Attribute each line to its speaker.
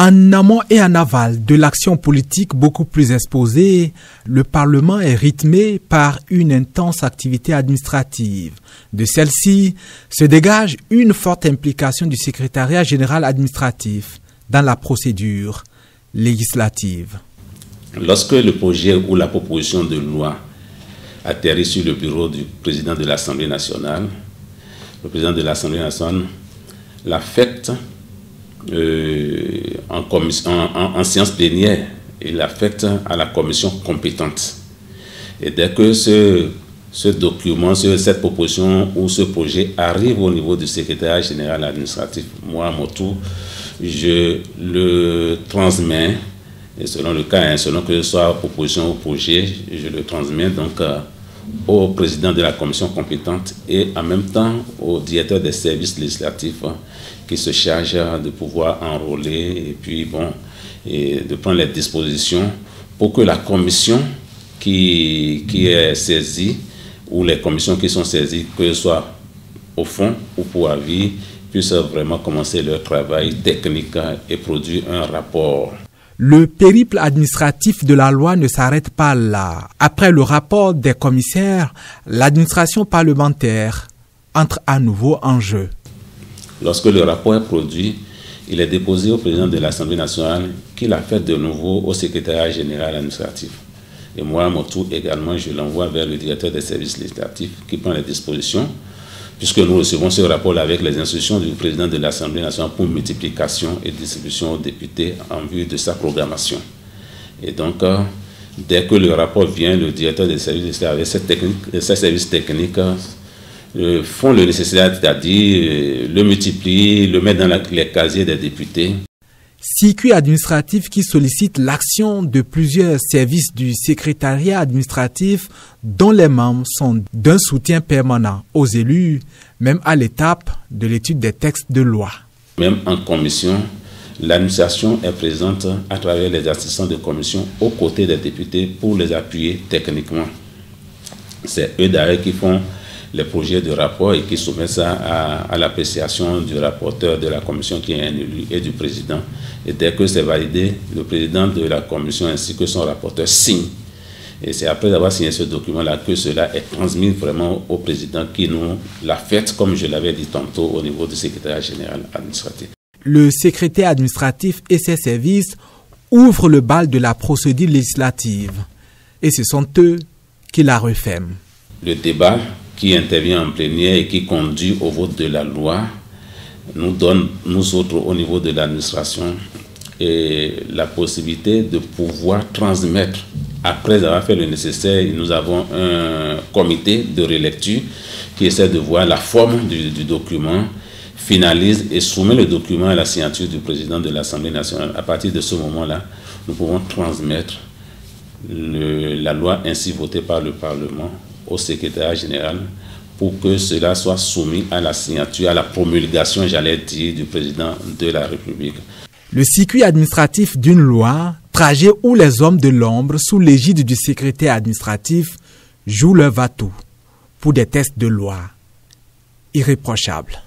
Speaker 1: En amont et en aval de l'action politique beaucoup plus exposée, le Parlement est rythmé par une intense activité administrative. De celle-ci se dégage une forte implication du secrétariat général administratif dans la procédure législative.
Speaker 2: Lorsque le projet ou la proposition de loi atterrit sur le bureau du président de l'Assemblée nationale, le président de l'Assemblée nationale l'affecte en séance plénière, il l'affecte à la commission compétente. Et dès que ce document, cette proposition ou ce projet arrive au niveau du secrétariat général administratif, moi, à mon tour, je le transmets, et selon le cas, selon que ce soit proposition ou projet, je le transmets donc au président de la commission compétente et en même temps au directeur des services législatifs qui se charge de pouvoir enrôler et puis et de prendre les dispositions pour que la commission qui est saisie ou les commissions qui sont saisies, que ce soit au fond ou pour avis, puissent vraiment commencer leur travail technique et produire un rapport.
Speaker 1: Le périple administratif de la loi ne s'arrête pas là. Après le rapport des commissaires, l'administration parlementaire entre à nouveau en jeu.
Speaker 2: Lorsque le rapport est produit, il est déposé au président de l'Assemblée nationale qui l'a fait de nouveau au secrétariat général administratif. Et moi, à mon tour également, je l'envoie vers le directeur des services législatifs qui prend les dispositions, puisque nous recevons ce rapport avec les instructions du président de l'Assemblée nationale pour multiplication et distribution aux députés en vue de sa programmation. Et donc, dès que le rapport vient, le directeur des services avec ces services techniques font le nécessaire, c'est-à-dire le multiplient, le mettent dans les casiers des députés.
Speaker 1: Circuit administratif qui sollicite l'action de plusieurs services du secrétariat administratif dont les membres sont d'un soutien permanent aux élus, même à l'étape de l'étude des textes de loi. Même
Speaker 2: en commission, l'administration est présente à travers les assistants de commission aux côtés des députés pour les appuyer techniquement. C'est eux d'ailleurs qui font les projets de rapport et qui soumettent ça à l'appréciation du rapporteur de la commission qui est un élu et du président. Et dès que c'est validé, le président de la commission ainsi que son rapporteur signent. Et c'est après avoir signé ce document-là que cela est transmis vraiment au président qui nous l'a fait, comme je l'avais dit tantôt, au niveau du secrétariat général administratif.
Speaker 1: Le secrétaire administratif et ses services ouvrent le bal de la procédure législative. Et ce sont eux qui la referment.
Speaker 2: Le débat qui intervient en plénière et qui conduit au vote de la loi, nous donne, nous autres, au niveau de l'administration, la possibilité de pouvoir transmettre. Après avoir fait le nécessaire, nous avons un comité de relecture qui essaie de voir la forme du document, finalise et soumet le document à la signature du président de l'Assemblée nationale. À partir de ce moment-là, nous pouvons transmettre la loi ainsi votée par le Parlement au secrétariat général pour que cela soit soumis à la signature, à la promulgation, j'allais dire, du président de la République.
Speaker 1: Le circuit administratif d'une loi, trajet où les hommes de l'ombre, sous l'égide du secrétaire administratif, jouent leur va-tout pour des textes de loi irréprochables.